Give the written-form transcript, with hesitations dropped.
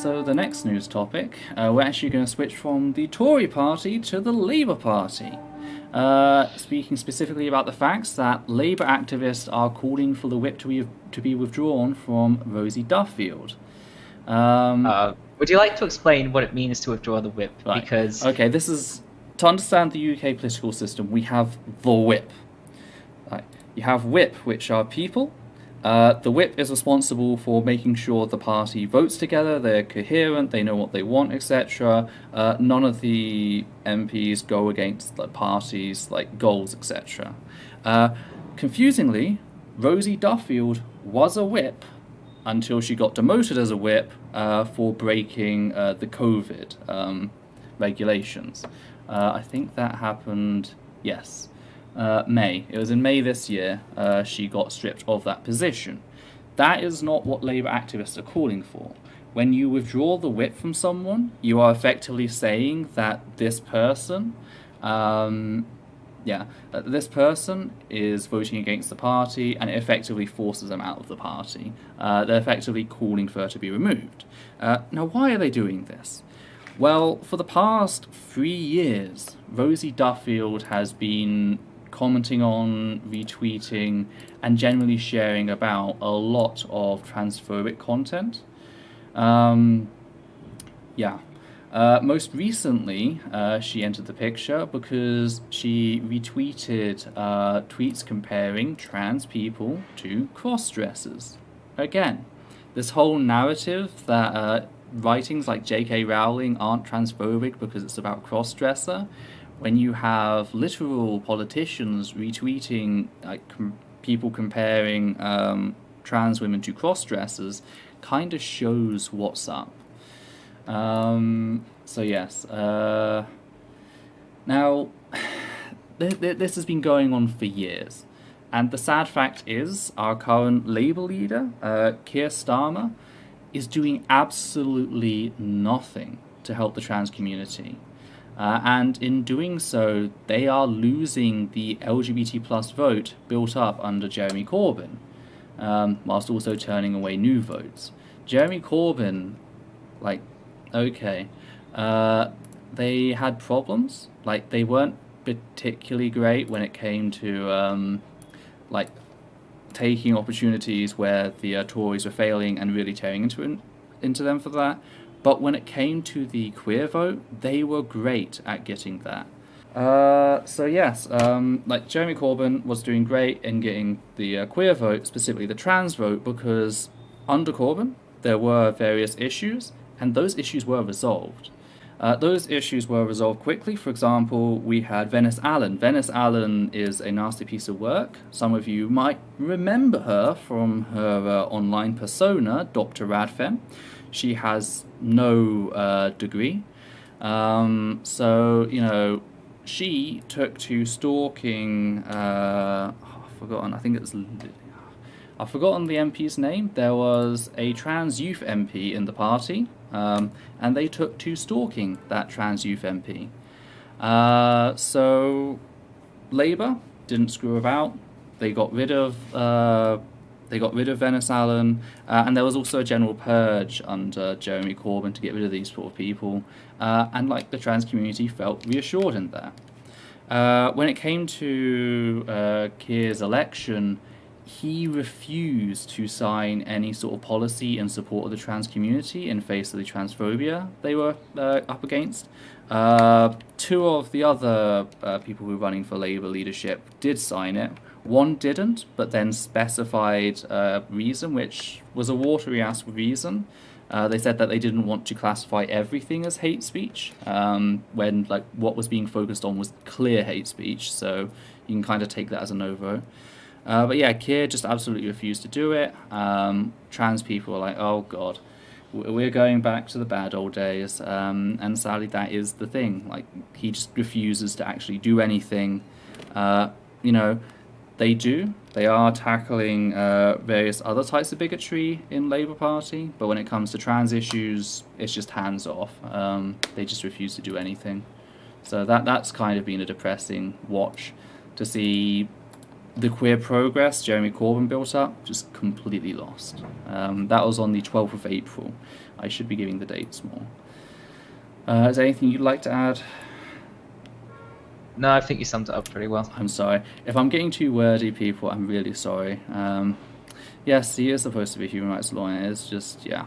So the next news topic, we're actually going to switch from the Tory party to the Labour Party. Speaking specifically about the facts that Labour activists are calling for the whip to be withdrawn from Rosie Duffield. Would you like to explain what it means to withdraw the whip? Right. Because Okay, this is to understand the UK political system. We have the whip. Right. You have whip, which are people. The whip is responsible for making sure the party votes together, they're coherent, they know what they want, etc. None of the MPs go against the party's goals, etc. Confusingly, Rosie Duffield was a whip until she got demoted as a whip for breaking the COVID regulations. I think that happened, yes, May. It was in May this year she got stripped of that position. That is not what Labour activists are calling for. When you withdraw the whip from someone, you are effectively saying that this person, this person is voting against the party and it effectively forces them out of the party. They're effectively calling for her to be removed. Now, why are they doing this? Well, for the past 3 years, Rosie Duffield has been commenting on, retweeting, and generally sharing about a lot of transphobic content. Most recently, she entered the picture because she retweeted tweets comparing trans people to cross-dressers. Again, this whole narrative that writings like J.K. Rowling aren't transphobic because it's about cross-dresser, when you have literal politicians retweeting people comparing trans women to cross-dressers, kind of shows what's up. Now, this has been going on for years, and the sad fact is our current Labour leader, Keir Starmer, is doing absolutely nothing to help the trans community. And in doing so, they are losing the LGBT plus vote built up under Jeremy Corbyn, whilst also turning away new votes. Jeremy Corbyn, they had problems. They weren't particularly great when it came to taking opportunities where the Tories were failing and really tearing into them for that. But when it came to the queer vote, they were great at getting that. Jeremy Corbyn was doing great in getting the queer vote, specifically the trans vote, because under Corbyn there were various issues, and those issues were resolved. Those issues were resolved quickly. For example, we had Venice Allen. Venice Allen is a nasty piece of work. Some of you might remember her from her online persona, Dr. Radfen. She has no degree. She took to stalking... I've forgotten the MP's name. There was a trans youth MP in the party, and they took to stalking that trans youth MP. So Labour didn't screw about. They got rid of Venice Allen, and there was also a general purge under Jeremy Corbyn to get rid of these sort of people, and the trans community felt reassured in that. When it came to Keir's election, he refused to sign any sort of policy in support of the trans community in face of the transphobia they were up against. Two of the other people who were running for Labour leadership did sign it. One didn't, but then specified a reason, which was a watery-ass reason. They said that they didn't want to classify everything as hate speech, when what was being focused on was clear hate speech, so you can kind of take that as a no-vote. Keir just absolutely refused to do it. Trans people are like, oh god, we're going back to the bad old days, and sadly that is the thing. He just refuses to actually do anything. They are tackling various other types of bigotry in Labour Party, but when it comes to trans issues, it's just hands off. They just refuse to do anything. So that's kind of been a depressing watch to see the queer progress Jeremy Corbyn built up, just completely lost. That was on the 12th of April. I should be giving the dates more. Is there anything you'd like to add? No, I think you summed it up pretty well. I'm sorry. If I'm getting too wordy, people, I'm really sorry. Yes, he is supposed to be a human rights lawyer. It's just, yeah.